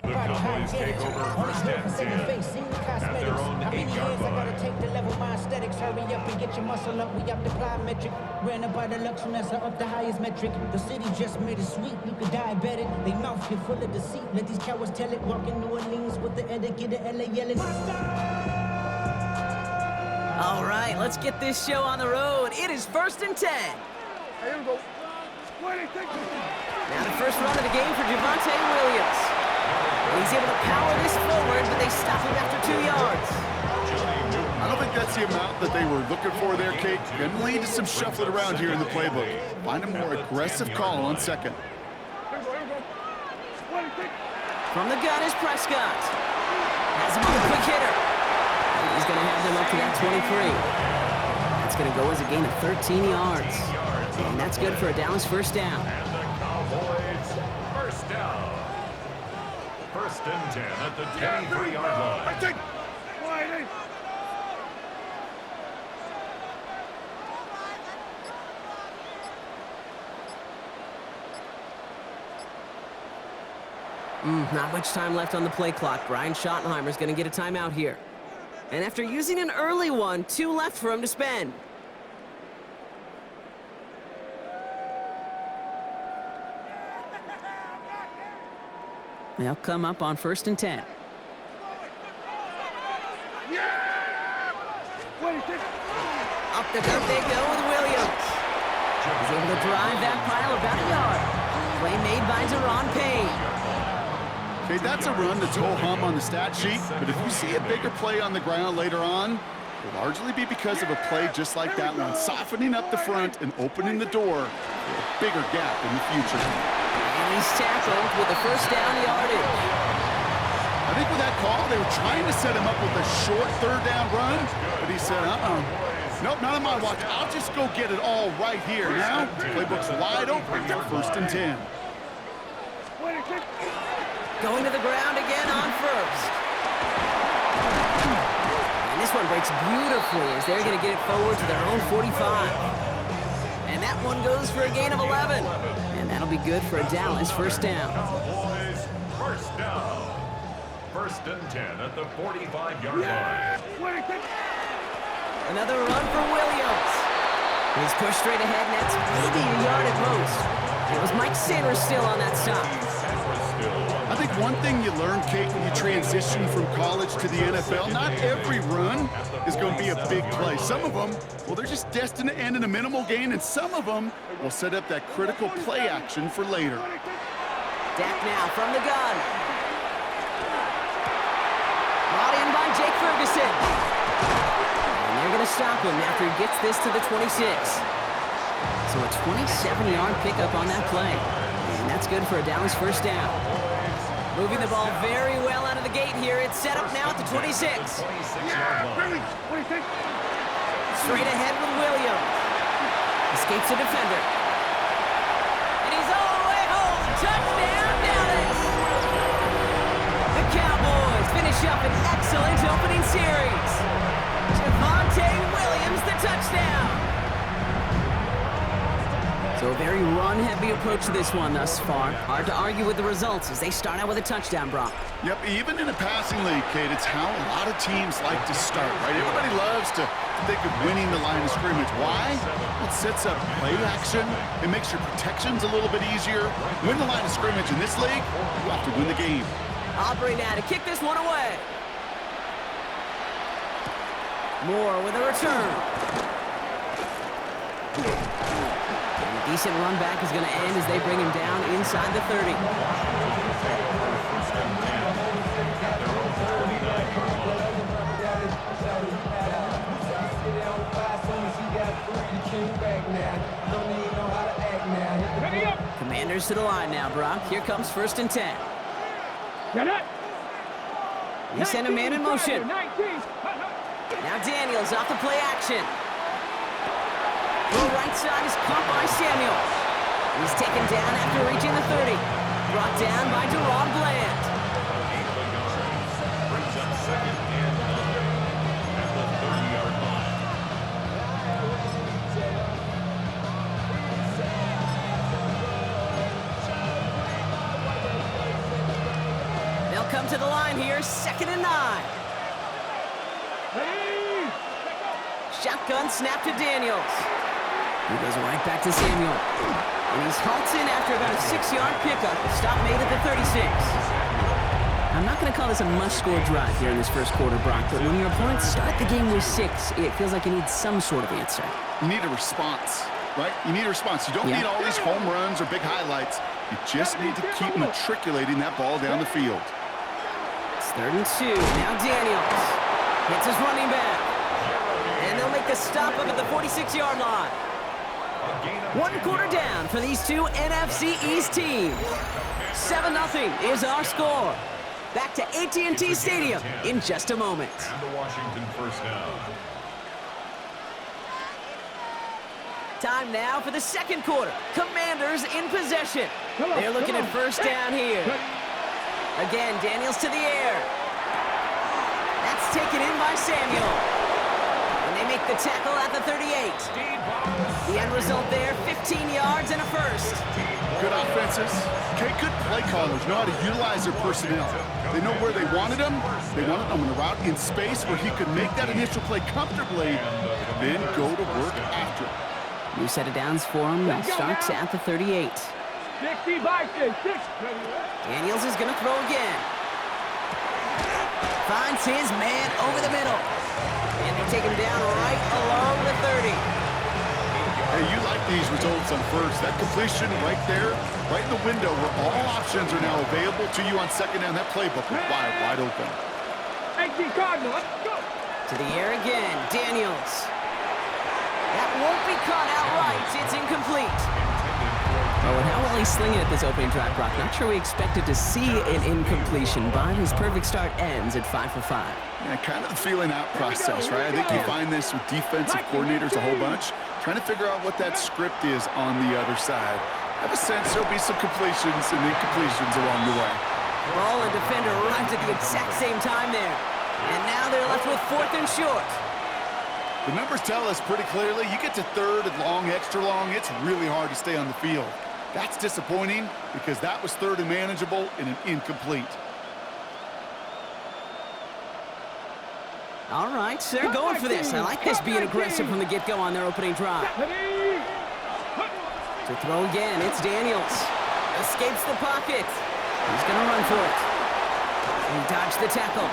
The Cowboys take over first and 10 at their own 8-yard line. Take the level, my aesthetics, hurry up and get your muscle up. We up the plyometric, ran up by the lux from that's up the highest metric. The city just made it sweet, you could diabetic. They mouth get full of deceit, let these cowards tell it. Walk in New Orleans with the etiquette of LA yelling. All right, let's get this show on the road. It is first and 10. Here we go. Now the first run of the game for Javonte Williams. He's able to power this forward, but they stop him after 2 yards. I don't think that's the amount that they were looking for there, Kate. Can lead to some shuffling around here in the playbook. Find a more aggressive call on second. From the gun is Prescott. Has him on the quick hitter. He's going to have them up to that 23. That's going to go as a gain of 13 yards. And that's good for a Dallas first down. And the Cowboys first down. First and 10 at the 23-yard line. Not much time left on the play clock. Brian Schottenheimer's going to get a timeout here. And after using an early one, 2 left for him to spend. They'll come up on first and 10. Up the gut they go with Williams. He's able to drive that pile about a yard. Play made by Deron Payne. Okay, that's a run that's ho-hum on the stat sheet, but if you see a bigger play on the ground later on, it'll largely be because of a play just like that one, softening up the front and opening the door for a bigger gap in the future. And he's tackled with the first down yardage. I think with that call, they were trying to set him up with a short third down run, but he said, nope, not on my watch. I'll just go get it all right here. Now, the playbook's wide open for first and 10. Going to the ground again on first. And this one breaks beautifully as they're going to get it forward to their own 45. And that one goes for a gain of 11. And that'll be good for a Dallas first down. Cowboys first down. First and 10 at the 45-yard line. Another run for Williams. He's pushed straight ahead, and that's maybe a yard at most. It was Mike Sanders still on that stop. I think one thing you learn, Kate, when you transition from college to the NFL, not every run is going to be a big play. Some of them, well, they're just destined to end in a minimal gain, and some of them will set up that critical play action for later. Dak now from the gun. Brought in by Jake Ferguson. And they're going to stop him after he gets this to the 26. So a 27-yard pickup on that play. And that's good for a Dallas first down. Moving the ball very well out of the gate here. It's set up now at the 26. Straight ahead with Williams. Escapes a defender. And he's all the way home. Touchdown, Dallas! The Cowboys finish up an excellent opening series. Javonte Williams, the touchdown. So a very run-heavy approach to this one thus far. Hard to argue with the results as they start out with a touchdown, Brock. Yep, even in a passing league, Kate, it's how a lot of teams like to start, right? Everybody loves to think of winning the line of scrimmage. Why? Well, it sets up play action. It makes your protections a little bit easier. Win the line of scrimmage in this league, you have to win the game. Aubrey now to kick this one away. Moore with a return. Decent run back is going to end as they bring him down inside the 30. Commanders to the line now, Brock. Here comes first and 10. He sent a man in motion. Now Daniels off the play action. The right side is caught by Samuel. He's taken down after reaching the 30. Brought down by Deron Bland. Brings up second and 9 at the 30-yard line. to the line here, 2nd and 9. Shotgun snap to Daniels. He goes right back to Samuel. And he's halted after about a 6-yard pickup. A stop made at the 36. I'm not going to call this a must-score drive here in this first quarter, Brock, but when your opponents start the game with 6, it feels like you need some sort of answer. You need a response, right? You need a response. You don't need all these home runs or big highlights. You just need to keep matriculating that ball down the field. It's 3rd and 2. Now Daniels hits his running back. And they'll make the stop up at the 46-yard line. 1 quarter down for these two NFC East teams. 7-0 is our score. Back to AT&T Stadium in just a moment. And the Washington first down. Time now for the second quarter. Commanders in possession. They're looking at first down here. Again, Daniels to the air. That's taken in by Samuel. And they make the tackle at the 38. The end result there, 15 yards and a first. Good offenses. Okay, good play callers know how to utilize their personnel. They know where they wanted them. They wanted them in a route in space where he could make that initial play comfortably, then go to work after it. New set of downs for him. That starts at the 38. Daniels is going to throw again. Finds his man over the middle. And they take him down right along the 30. Hey, you like these results on first. That completion right there, right in the window where all options are now available to you on second down. That playbook is wide open. To the air again, Daniels. That won't be caught outright. It's incomplete. Oh, and how will he sling it at this opening drive, Brock? Not sure we expected to see an incompletion, but his perfect start ends at 5 for 5. Yeah, kind of the feeling out process, right? I think you find this with defensive coordinators a whole bunch, trying to figure out what that script is on the other side. I have a sense there'll be some completions and incompletions along the way. Ball and defender arrived at the exact same time there. And now they're left with 4th and short. The numbers tell us pretty clearly, you get to 3rd and long, extra long, it's really hard to stay on the field. That's disappointing because that was 3rd and manageable and an incomplete. All right, so they're going for this. I like this being aggressive from the get-go on their opening drive. To throw again, it's Daniels. Escapes the pocket. He's going to run for it. He dodged the tackle.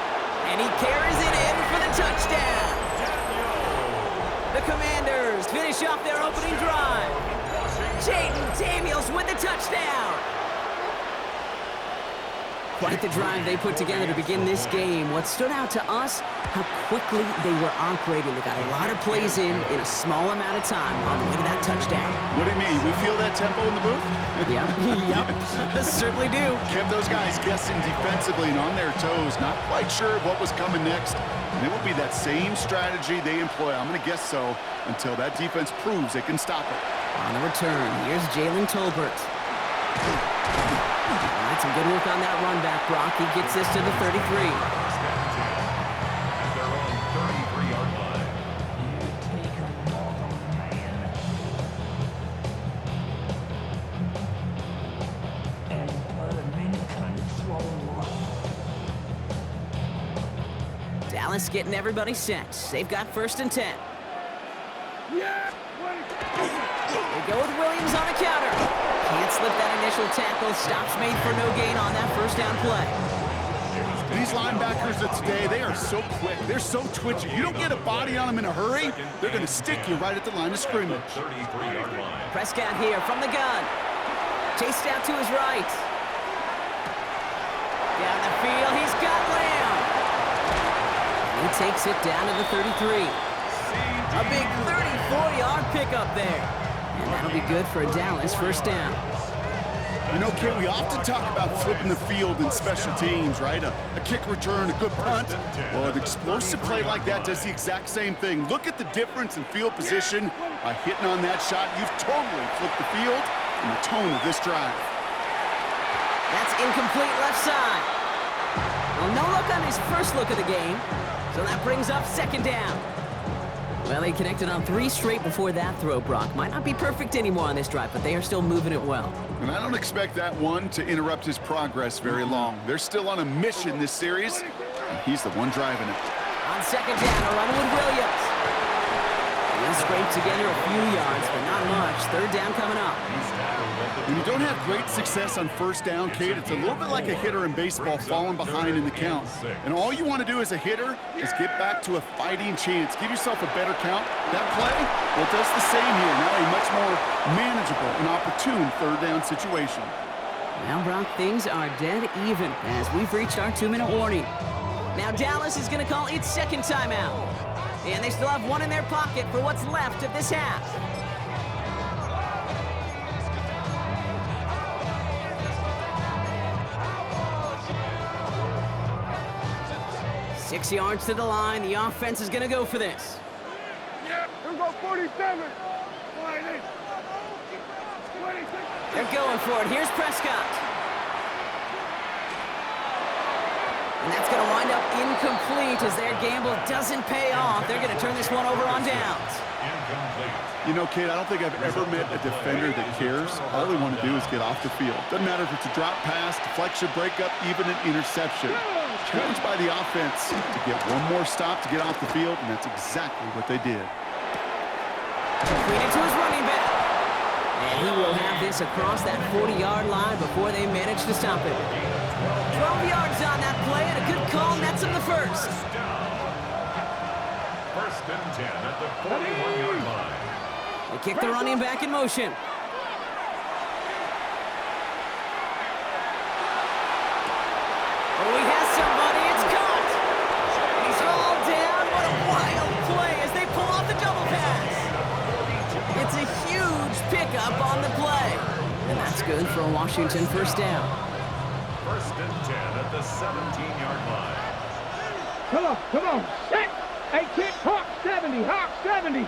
And he carries it in for the touchdown. The Commanders finish off their opening drive. Jaden Daniels with the touchdown. Quite the drive they put together to begin this game. What stood out to us, how quickly they were operating. They got a lot of plays in a small amount of time on the way to that touchdown. What do you mean? We feel that tempo in the booth? Yep, certainly do. Kept those guys guessing defensively and on their toes, not quite sure of what was coming next. And it will be that same strategy they employ, I'm going to guess so, until that defense proves they can stop it. On the return, here's Jalen Tolbert. All right, some good work on that run back, Brock. He gets this to the 33. At their own 33-yard line. Dallas getting everybody set. They've got 1st and 10. They go with Williams on the counter. Can't slip that initial tackle. Stops made for no gain on that first down play. These linebackers of today, they are so quick. They're so twitchy. You don't get a body on them in a hurry, they're going to stick you right at the line of scrimmage. 33-yard line. Prescott here from the gun. Chased out to his right. Down the field, he's got Lamb. He takes it down to the 33. A big 34-yard pickup there. And that'll be good for a Dallas first down. You know, Kate, we often talk about flipping the field in special teams, right? A kick return, a good punt. Well, an explosive play like that does the exact same thing. Look at the difference in field position. By hitting on that shot, you've totally flipped the field and the tone of this drive. That's incomplete left side. Well, no look on his first look of the game. So that brings up 2nd down. Well, they connected on 3 straight before that throw, Brock. Might not be perfect anymore on this drive, but they are still moving it well. And I don't expect that one to interrupt his progress very long. They're still on a mission this series, and he's the one driving it. On second down, a run with Williams. He'll scrape together a few yards, but not much. Third down coming up. When you don't have great success on first down, Kate, it's a little bit like a hitter in baseball falling behind in the count. And all you want to do as a hitter is get back to a fighting chance. Give yourself a better count. That play, well, it does the same here. Now a much more manageable and opportune third down situation. Now, Brock, things are dead even as we've reached our 2-minute warning. Now Dallas is going to call its second timeout. And they still have one in their pocket for what's left of this half. Six yards to the line. The offense is going to go for this. Yeah, here go 47. They're going for it. Here's Prescott. And that's going to wind up incomplete as their gamble doesn't pay off. They're going to turn this one over on downs. You know, Kate, I don't think I've ever met a defender that cares. All they want to do is get off the field. Doesn't matter if it's a drop pass, deflection, breakup, even an interception. Challenged by the offense to get one more stop to get off the field, and that's exactly what they did. Feed it to his running back. And he will have this across that 40-yard line before they manage to stop it. 12 yards on that play, and a good call nets him the first. First and 10 at the 41-yard line. They kick the running back in motion. Oh, he has somebody. It's caught. He's all down. What a wild play as they pull off the double pass. It's a huge pickup on the play. And that's good for a Washington first down. First and 10 at the 17-yard line. Come on. Set. 18. Hawk 70. Hawk 70.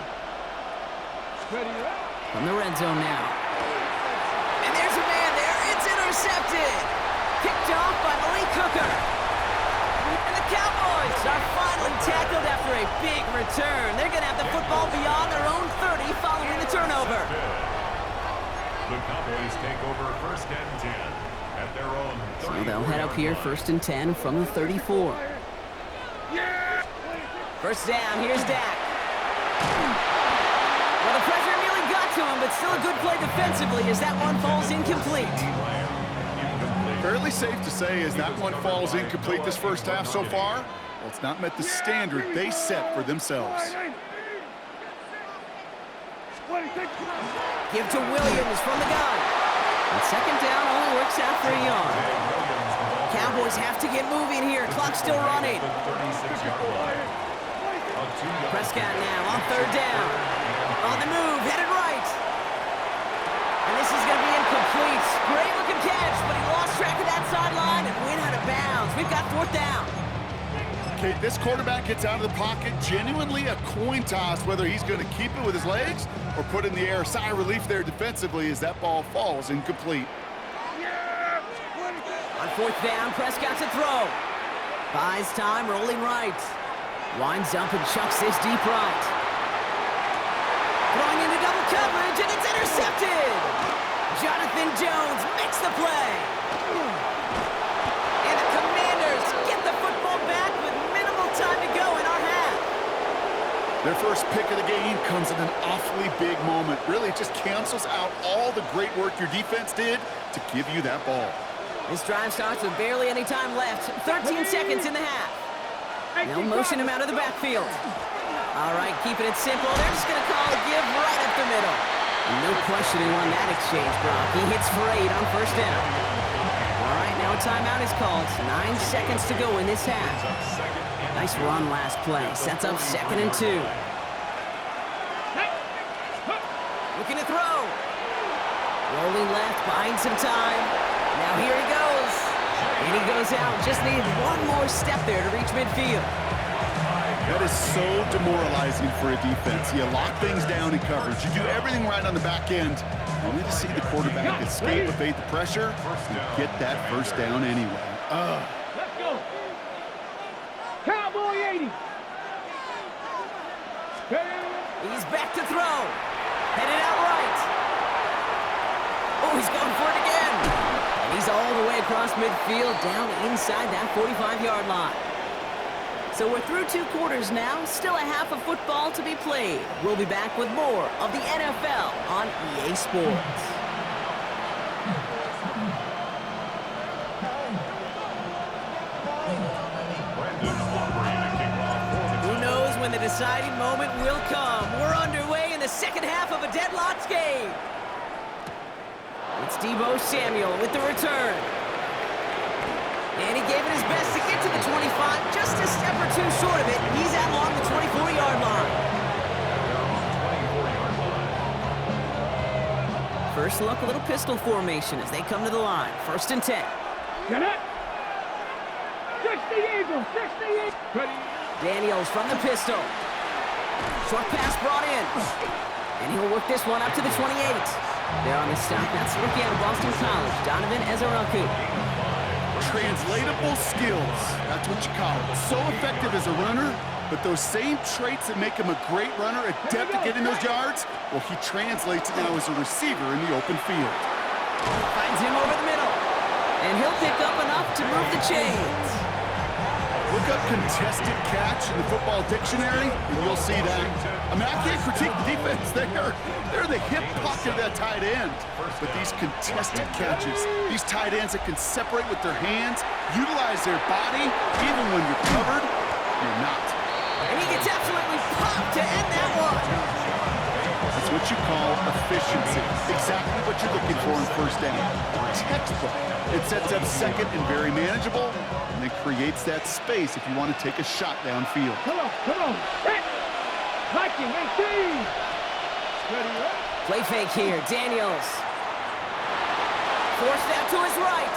Ready up. From the red zone now. And there's a man there. It's intercepted. Picked off by Malik Hooker. And the Cowboys are finally tackled after a big return. They're going to have the football beyond their own 30 following the turnover. The Cowboys take over first and 10 at their own 30. So they'll head up here first and 10 from the 34. First down, here's Dak. Well, the pressure nearly got to him, but still a good play defensively as that one falls incomplete. Fairly safe to say as that one falls incomplete this first half so far, well, it's not met the standard they set for themselves. Give to Williams from the gun. And second down only works out for a yard. Cowboys have to get moving here. Clock still running. Prescott now on third down. On the move, headed right. And this is going to be incomplete. Great looking catch, but he lost track of that sideline and went out of bounds. We've got fourth down. Okay, this quarterback gets out of the pocket, genuinely a coin toss whether he's going to keep it with his legs or put it in the air. Sigh of relief there defensively as that ball falls incomplete. On fourth down, Prescott to throw. Buys time, rolling right. Winds up and chucks this deep right. Throwing into double coverage, and it's intercepted! Jonathan Jones makes the play. And the Commanders get the football back with minimal time to go in our half. Their first pick of the game comes in an awfully big moment. Really, it just cancels out all the great work your defense did to give you that ball. This drive starts with barely any time left. 13 seconds in the half. They'll motion him out of the backfield. All right, keeping it simple. They're just going to call a give right up the middle. And no questioning on that exchange, Brock. He hits for 8 on first down. All right, now a timeout is called. 9 seconds to go in this half. Nice run last play. Sets up second and 2. Looking to throw. Rolling left, buying some time. Now here he goes. And he goes out. Just needs one more step there to reach midfield. That is so demoralizing for a defense. You lock things down in coverage. You do everything right on the back end, only to see the quarterback escape, evade the pressure, and get that first down anyway. Let's go. Cowboy 80. Ready. Daniels back to throw. Headed out right. Oh, he's going for it again. And he's all the way across midfield, down inside that 45-yard line. So we're through 2 quarters now, still a half of football to be played. We'll be back with more of the NFL on EA Sports. Who knows when the deciding moment will come? We're underway in the second half of a deadlocked game. It's Deebo Samuel with the return. And he gave it his best to get to the 25, just a step or two short of it. He's out along the 24-yard line. First look, a little pistol formation as they come to the line. 1st and 10. Get it. 60 Eagles, 60 Eagles. Ready. Daniels from the pistol. Short pass brought in. And he'll work this one up to the 28. There on the stop, that's rookie out of Boston College, Donovan Ezaraku. Translatable skills, that's what you call it. So effective as a runner, but those same traits that make him a great runner, adept at getting those yards, well, he translates it now as a receiver in the open field. Finds him over the middle. And he'll pick up enough to move the chains. Look up contested catch in the football dictionary, and you'll see that. I mean, I can't critique the defense. They're the hip pocket of that tight end. But these contested catches, these tight ends that can separate with their hands, utilize their body, even when you're covered, you're not. And he gets absolutely popped to end that one. That's what you call efficiency. Exactly what you're looking for in 1st down. Textbook. It sets up 2nd and very manageable, and it creates that space if you want to take a shot downfield. Come on. Hit. Viking 18. Ready, up. Play fake here, Daniels. Forced out to his right.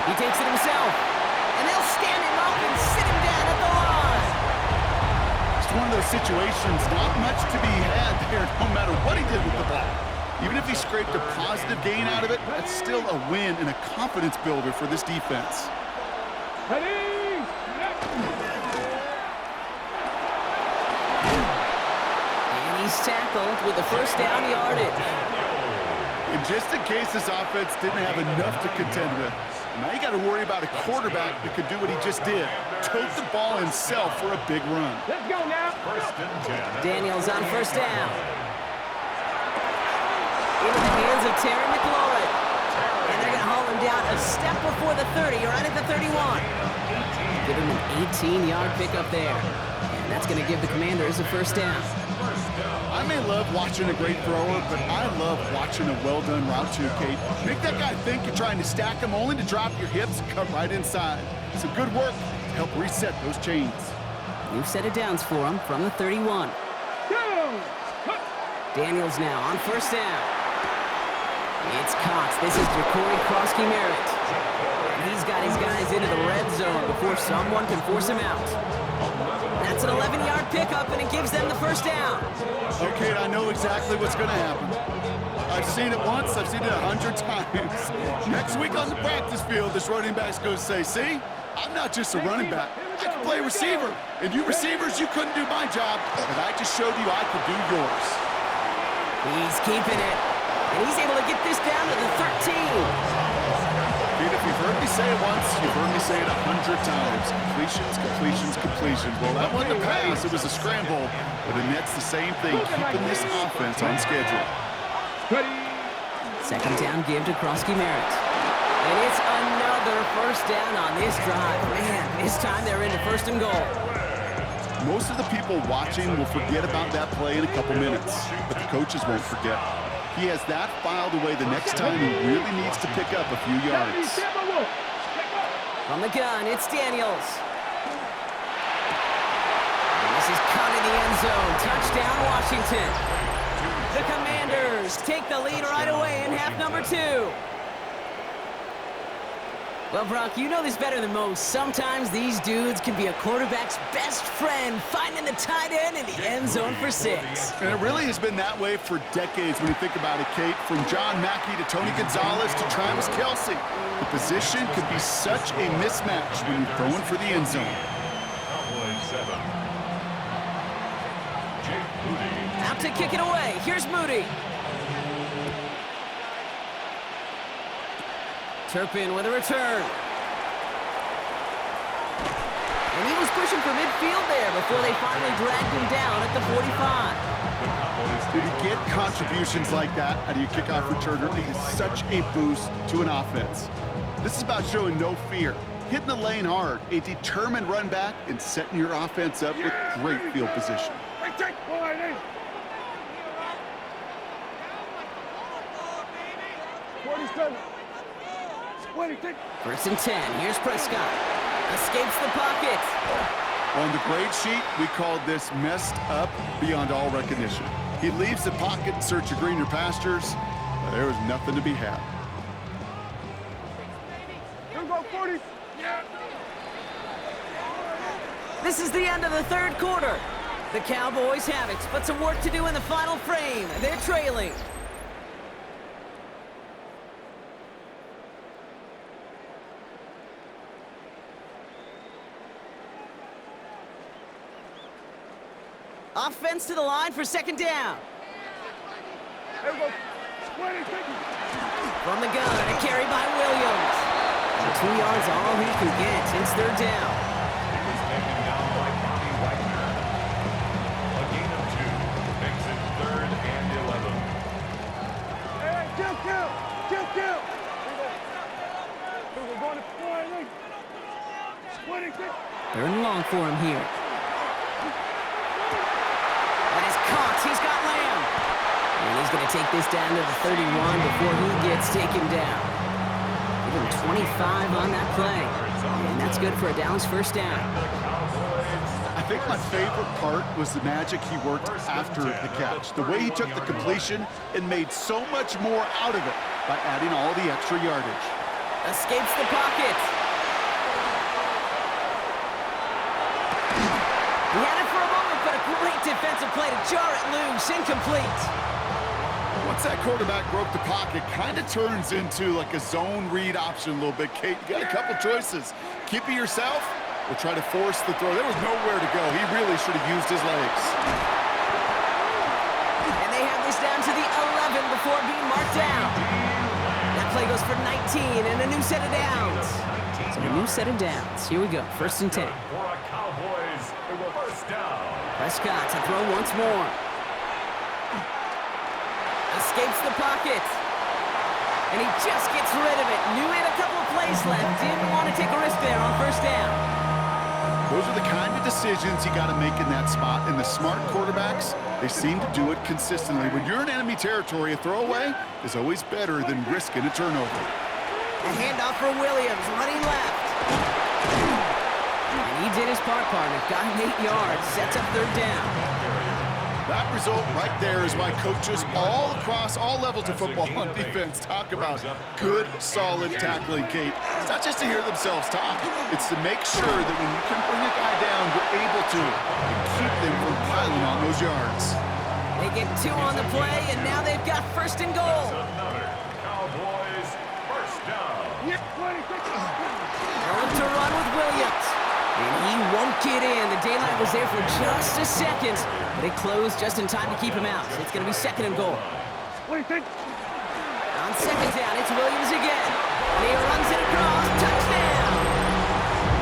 He takes it himself. And they'll stand him up and sit him down at the line. It's one of those situations, not much to be had there, no matter what he did with the ball. Even if he scraped a positive gain out of it, that's still a win and a confidence builder for this defense. Ready. And he's tackled with the 1st down yardage. And just in case this offense didn't have enough to contend with, now you got to worry about a quarterback that could do what he just did. Tote the ball himself for a big run. Let's go now. 1st and 10. Daniels on 1st down. Into the hands of Terry McLaurin. And they're going to haul him down a step before the 30, right at the 31. Give him an 18-yard pickup there. And that's going to give the Commanders a 1st down. I may love watching a great thrower, but I love watching a well-done route too, Kate. Make that guy think you're trying to stack him only to drop your hips and cut right inside. Some good work to help reset those chains. New set of downs for him from the 31. Daniels now on 1st down. It's Cox. This is Jacory Krosky-Merritt. He's got his guys into the red zone before someone can force him out. That's an 11-yard pickup, and it gives them the 1st down. Okay, I know exactly what's going to happen. I've seen it once, I've seen it 100 times. Next week on the practice field, this running back's going to say, see, I'm not just a running back. I can play receiver. And you receivers, you couldn't do my job, but I just showed you I could do yours. He's keeping it. And he's able to get this down to the 13. Dude, if you've heard me say it once, you've heard me say it 100 times. Completions. Well, that wasn't a pass, it was a scramble. But it nets the same thing, keeping this offense on schedule. Ready. 2nd down give to Krosky-Merritt. And it's another 1st down on this drive. Man, this time they're into 1st and goal. Most of the people watching will forget about that play in a couple minutes, but the coaches won't forget. He has that filed away the next time he really needs to pick up a few yards. From the gun, it's Daniels. And this is caught in the end zone. Touchdown, Washington. The Commanders take the lead right away in half number 2. Well, Brock, you know this better than most. Sometimes these dudes can be a quarterback's best friend, finding the tight end in the end zone for 6. And it really has been that way for decades when you think about it, Kate. From John Mackey to Tony Gonzalez to Travis Kelce. The position could be such a mismatch when you're throwing for the end zone. Cowboys 7. Out to kick it away. Here's Moody. Turpin with a return. And he was pushing for midfield there before they finally dragged him down at the 45. When you get contributions like that out of your kickoff returner, it is such a boost to an offense. This is about showing no fear, hitting the lane hard, a determined run back, and setting your offense up with great field position. First and 10. Here's Prescott. Escapes the pocket. On the grade sheet, we called this messed up beyond all recognition. He leaves the pocket in search of greener pastures. There was nothing to be had. This is the end of the third quarter. The Cowboys have it, but some work to do in the final frame. They're trailing. Offense to the line for second down. From the gun, a carry by Williams. 2 yards all he can get. It's third down. He was taken down by Bobby Wagner. A gain of 2 makes it 3rd and 11. Third and long for him here. That is caught. He's got Lamb. And he's going to take this down to the 31 before he gets taken down. Give him 25 on that play. And that's good for a Dallas first down. I think my favorite part was the magic he worked after the catch. The way he took the completion and made so much more out of it by adding all the extra yardage. Escapes the pocket. He had it for a moment, but a great defensive play to jar it loose. Incomplete. Once that quarterback broke the pocket, kind of turns into like a zone read option a little bit. Kate, you got a couple choices. Keep it yourself or try to force the throw. There was nowhere to go. He really should have used his legs. And they have this down to the 11 before being marked down. That play goes for 19 and a new set of downs. So a new set of downs. Here we go. First and 10. For a Cowboys, first down. Prescott to throw once more. Escapes the pocket. And he just gets rid of it. Knew he had a couple of plays left. Didn't want to take a risk there on first down. Those are the kind of decisions you got to make in that spot. And the smart quarterbacks, they seem to do it consistently. When you're in enemy territory, a throwaway is always better than risking a turnover. A handoff for Williams, running left. And he did his part, partner. Got him 8 yards. Sets up third down. That result right there is why coaches all across all levels of football on defense talk about good, solid tackling, Kate. It's not just to hear themselves talk. It's to make sure that when you can bring a guy down, you're able to and keep them from piling on those yards. They get 2 on the play, and now they've got first and goal. Another Cowboys first down. Going to run with Williams. And he won't get in. The daylight was there for just a second, but it closed just in time to keep him out. It's going to be second and goal. On second down, it's Williams again. And he runs it across. Touchdown!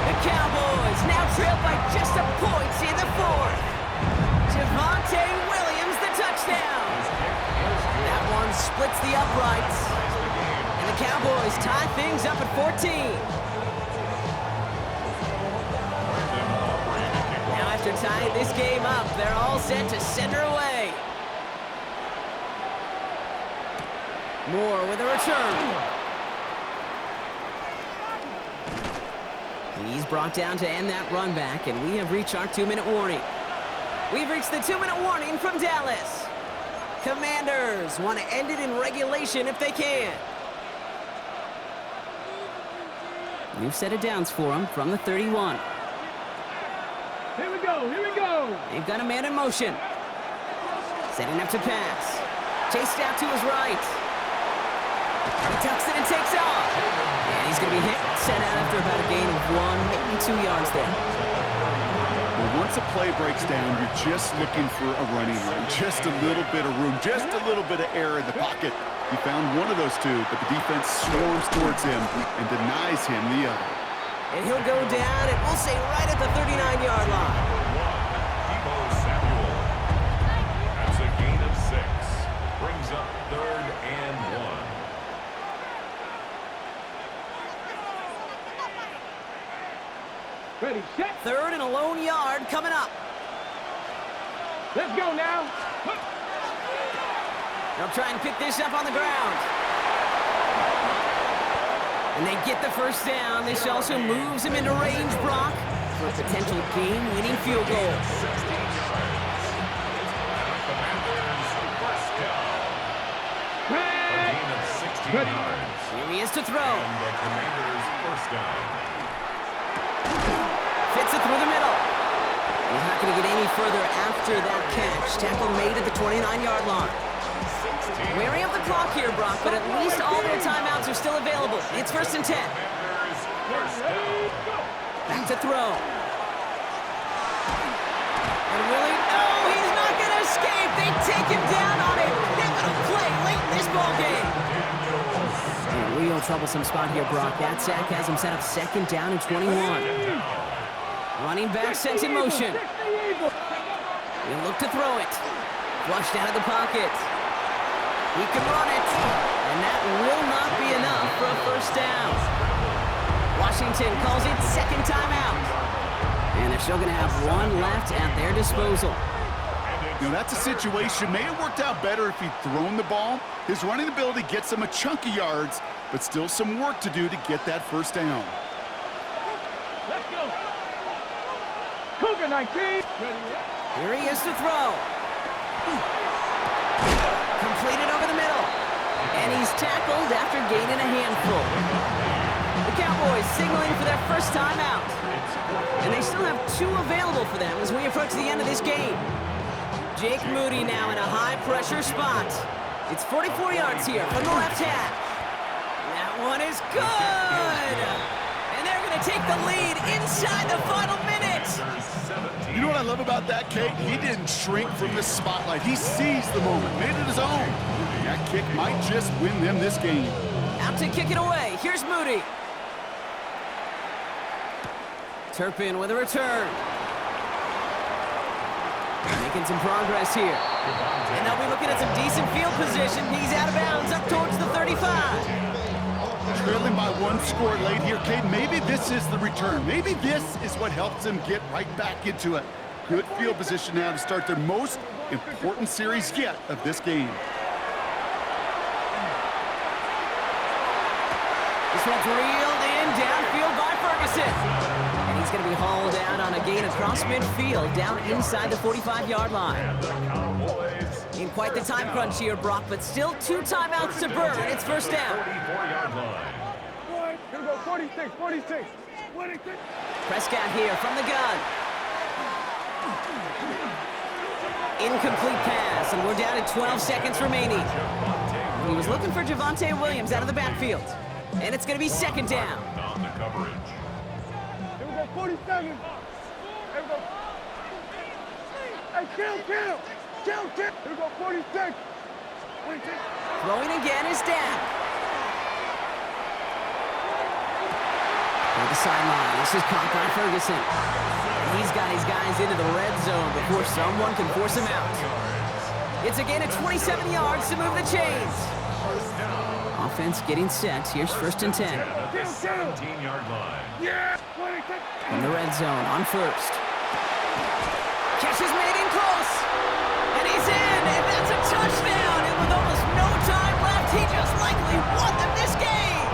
The Cowboys now trail by just a point in the fourth. Javonte Williams, the touchdown. That one splits the uprights. And the Cowboys tie things up at 14. After tying this game up, they're all set to send her away. Moore with a return. He's brought down to end that run back, and we have reached our 2-minute warning. We've reached the 2-minute warning from Dallas. Commanders want to end it in regulation if they can. New set of downs for them from the 31. Here we go, here we go. They've got a man in motion. Setting up to pass. Chased out to his right. He tucks it and takes off. And he's going to be hit. Set out after about a gain of 1, maybe 2 yards there. Once a play breaks down, you're just looking for a running lane, just a little bit of room, just a little bit of air in the pocket. He found one of those two, but the defense swarms towards him and denies him the other. And he'll go down, and we'll say right at the 39-yard line. That's a gain of 6. Brings up 3rd and 1. Ready, set. 3rd and a lone yard coming up. Let's go now. They'll try and pick this up on the ground. And they get the first down. This also moves him into range, Brock, for a potential game-winning field goal. 16 yards. Commanders first down. A gain of 16 yards. Here he is to throw. And the Commanders first down. Fits it through the middle. He's not going to get any further after that catch. Tackle made at the 29-yard line. Wary of the clock here, Brock, but at least all their timeouts are still available. It's 1st and 10. Back to throw. And Willie, oh, he's not going to escape. They take him down on a pivotal play late in this ballgame. A real troublesome spot here, Brock. That sack has him set up 2nd down and 21. Running back sent in motion. He'll look to throw it. Flushed out of the pocket. He can run it. And that will not be enough for a first down. Washington calls it 2nd timeout. And they're still going to have one left at their disposal. You know, that's a situation. May have worked out better if he'd thrown the ball. His running ability gets him a chunk of yards, but still some work to do to get that first down. Let's go. Cougar 19. Here he is to throw. Completed over the middle. And he's tackled after gaining a handful. The Cowboys signaling for their first timeout. And they still have 2 available for them as we approach the end of this game. Jake Moody now in a high-pressure spot. It's 44 yards here from the left half. That one is good. And they're going to take the lead inside the final minute. You know what I love about that, Kate? He didn't shrink from the spotlight. He seized the moment, made it his own. That kick might just win them this game. Out to kick it away. Here's Moody. Turpin with a return. Making some progress here. And they'll be looking at some decent field position. He's out of bounds up towards the 35. Trailing by 1 score late here, Kate. Maybe this is the return. Maybe this is what helps them get right back into it. Good field position now to start their most important series yet of this game. This one's reeled in downfield by Ferguson. And he's going to be hauled out on a gain across midfield down inside the 45-yard line. In quite the time crunch here, Brock, but still 2 timeouts to burn. It's first down. 44-yard line. Here we go, 46, 46, 46. Prescott here from the gun. Incomplete pass, and we're down to 12 seconds remaining. He was looking for Javonte Williams out of the backfield. And it's going to be 2nd down. On the coverage. Here we go, 47. Here we go. Hey, chill. Here we go, 46. 46. Throwing again is down. To the sideline. This is caught by Ferguson. He's got his guys into the red zone before someone can force him out. It's a gain of 27 yards to move the chains. Offense getting set. Here's 1st and 10. At the 17-yard line. Yeah, 46. From the red zone on 1st. Catch is made in close. And he's in. And that's a touchdown. And with almost no time left, he just likely won them this game.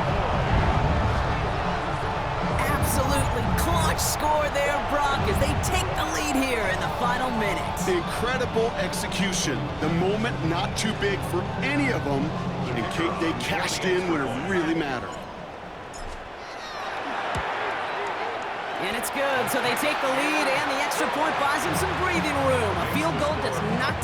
Absolutely clutch score there, Brock, as they take the lead here in the final minute. Incredible execution. The moment not too big for any of them. And Kate, they cashed in when it really mattered. And it's good, so they take the lead, and the extra point buys them some breathing room. A field goal does not